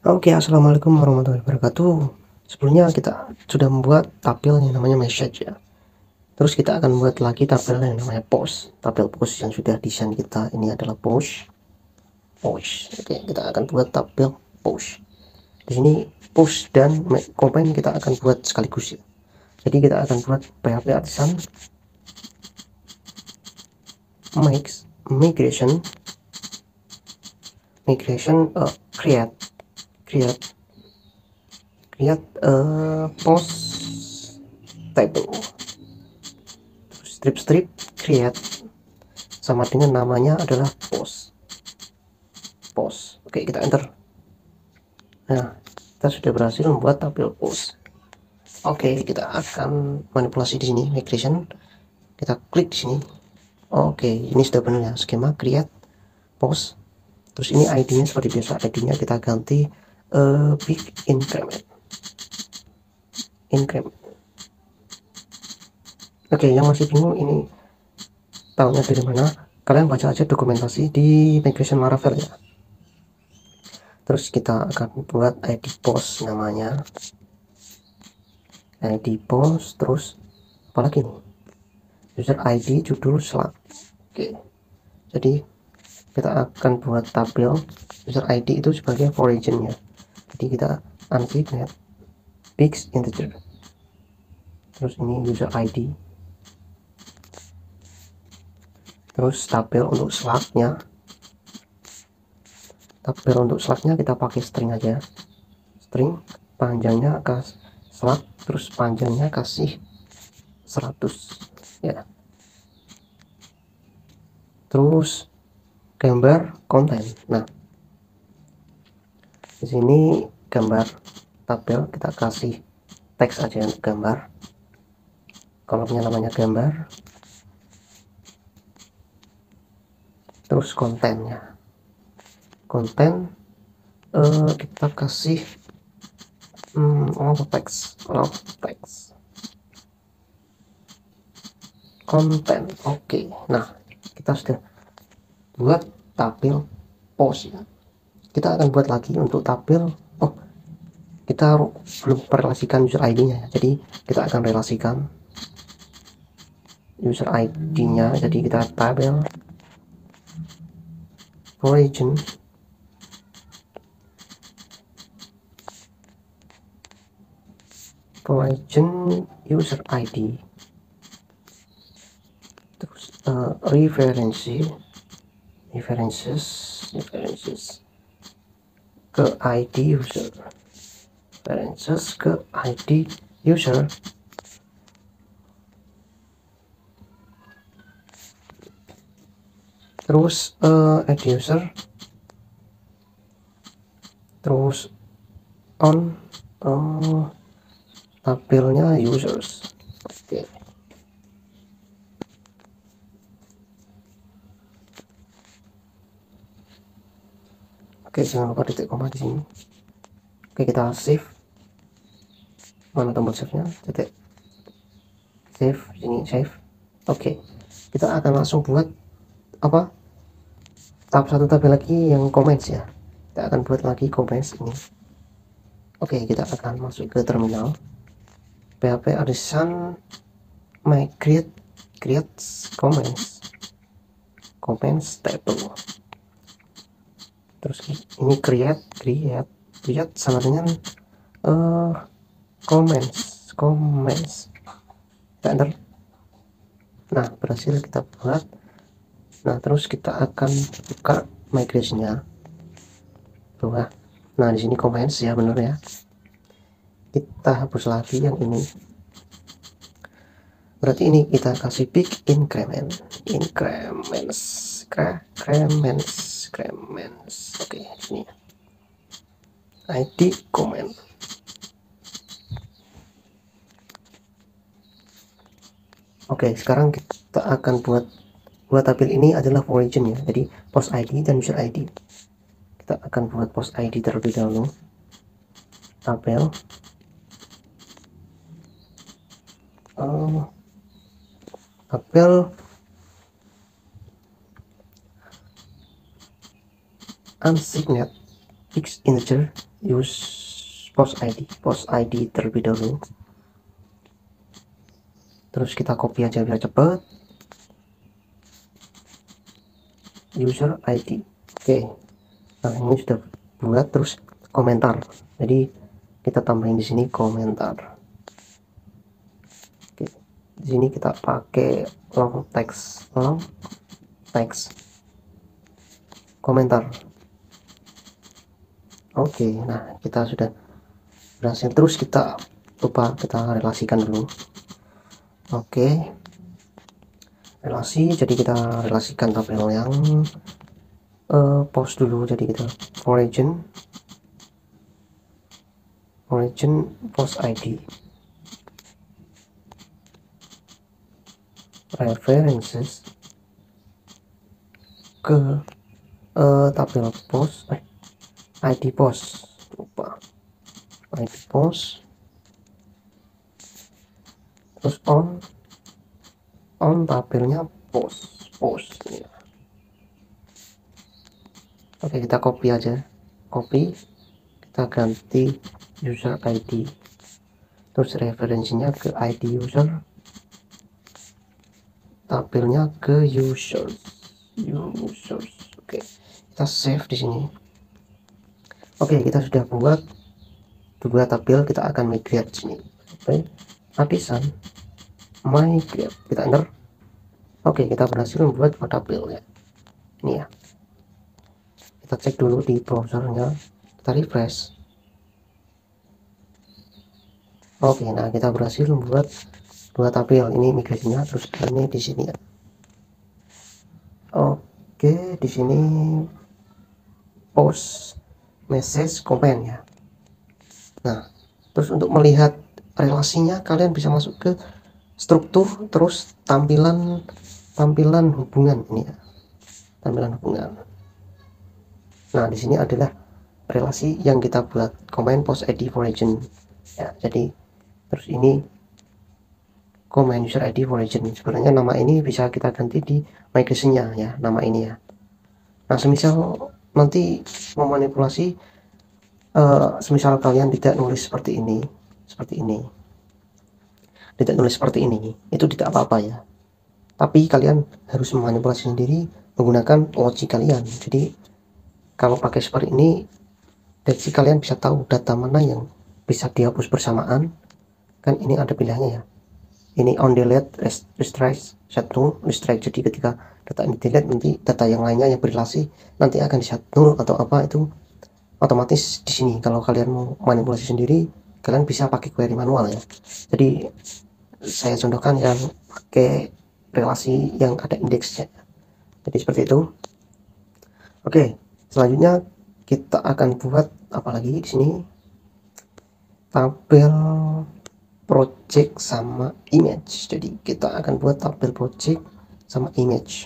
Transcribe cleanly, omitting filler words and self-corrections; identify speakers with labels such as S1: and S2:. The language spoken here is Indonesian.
S1: Oke, assalamualaikum warahmatullahi wabarakatuh. Sebelumnya kita sudah membuat tabel yang namanya message ya. Terus kita akan membuat lagi tabel yang namanya post. Tabel post yang sudah desain kita ini adalah post. Oke, kita akan buat tabel post. Di sini post dan comment kita akan buat sekaligus ya. Jadi kita akan buat PHP artisan migration create post table, strip create sama dengan namanya adalah post. Oke, kita enter. Nah, kita sudah berhasil membuat tabel post. Oke, kita akan manipulasi di sini migration. Kita klik di sini. Oke, ini sudah benar ya, skema create post. Terus ini ID-nya seperti biasa, ID-nya kita ganti big increment. Oke, yang masih bingung ini tahunya dari mana? Kalian baca aja dokumentasi di migration Laravel ya. Terus kita akan buat ID post namanya. ID post, terus apalagi nih? User ID, judul, slug. Oke. Jadi kita akan buat tabel user ID itu sebagai origin-nya. Jadi kita unzip net fix integer. Terus ini user ID. Terus tabel untuk slug-nya. Tabel untuk slug-nya kita pakai string aja. String panjangnya slug, terus panjangnya kasih 100 ya. Terus gambar konten. Nah, di sini gambar tabel kita kasih teks aja untuk gambar. Kolomnya namanya gambar. Terus kontennya. Konten kita kasih teks konten. Oke. Nah, kita sudah buat tabel post ya. Kita akan buat lagi untuk tabel. Kita belum merelasikan user ID-nya ya. Jadi kita akan relasikan user ID-nya. Jadi kita tabel origin user ID, terus references ke ID user, terus add user, terus on tabelnya users. Oke, jangan lupa titik koma di sini. Oke, kita save. Mana tombol save-nya? Titik save, sini save. Oke, kita akan langsung buat apa? Satu tabel lagi yang comments ya. Kita akan buat lagi comments ini. Oke, kita akan masuk ke terminal. PHP artisan create comments table. Terus ini create sama dengan comments. Enter. Nah, berhasil kita buat. Nah, terus kita akan buka migration-nya. Nah, di sini comments ya, benar ya. Kita hapus lagi yang ini. Berarti ini kita kasih big increments. Oke, sini ID comment. Oke, sekarang kita akan buat tabel ini adalah origin ya. Jadi post ID dan user ID. Kita akan buat post ID terlebih dahulu. Tabel unsigned fixed integer use post ID terlebih dahulu, terus kita copy aja biar cepet, user ID. Oke, nah ini sudah buat. Terus komentar, jadi kita tambahin di sini komentar. Oke, di sini kita pakai long text komentar. Oke, nah kita sudah berhasil. Terus kita relasikan dulu. Oke, relasi, jadi kita relasikan tabel yang post dulu. Jadi kita origin post ID, references ke tabel post, ID post, lupa ID post, terus on tabelnya post ya. Oke, kita copy aja, kita ganti user ID, terus referensinya ke ID user, tabelnya ke users. Oke, kita save di sini. Oke, kita sudah buat dua tabel. Kita akan migrate sini. Oke, Artisan migrate, kita enter. Oke, kita berhasil membuat dua tabel ya. Ini ya. Kita cek dulu di browsernya, kita refresh. Oke, nah kita berhasil membuat dua tabel. Ini migrasinya, terus ini di sini ya. Oke, di sini post message comment ya. Nah, terus untuk melihat relasinya kalian bisa masuk ke struktur, terus tampilan hubungan ini ya. Tampilan hubungan. Nah, di sini adalah relasi yang kita buat, comment post ID for region ya. Jadi terus ini comment user ID for region. Sebenarnya nama ini bisa kita ganti di migration-nya ya, nama ini ya. Nah, semisal nanti memanipulasi, semisal kalian tidak nulis seperti ini, tidak nulis seperti ini, itu tidak apa-apa ya. Tapi kalian harus memanipulasi sendiri menggunakan logic kalian. Jadi kalau pakai seperti ini, jadi kalian bisa tahu data mana yang bisa dihapus bersamaan. Kan ini ada pilihannya ya. Ini on delete, restrict, set null, restrict. Jadi ketika data ini delete, nanti data yang lainnya yang berrelasi nanti akan di set null atau apa, itu otomatis di sini. Kalau kalian mau manipulasi sendiri, kalian bisa pakai query manual ya. Jadi saya contohkan yang pakai relasi yang ada indeksnya. Jadi seperti itu. Oke, selanjutnya kita akan buat apa lagi di sini? Tabel project sama image. Jadi kita akan buat tabel project sama image.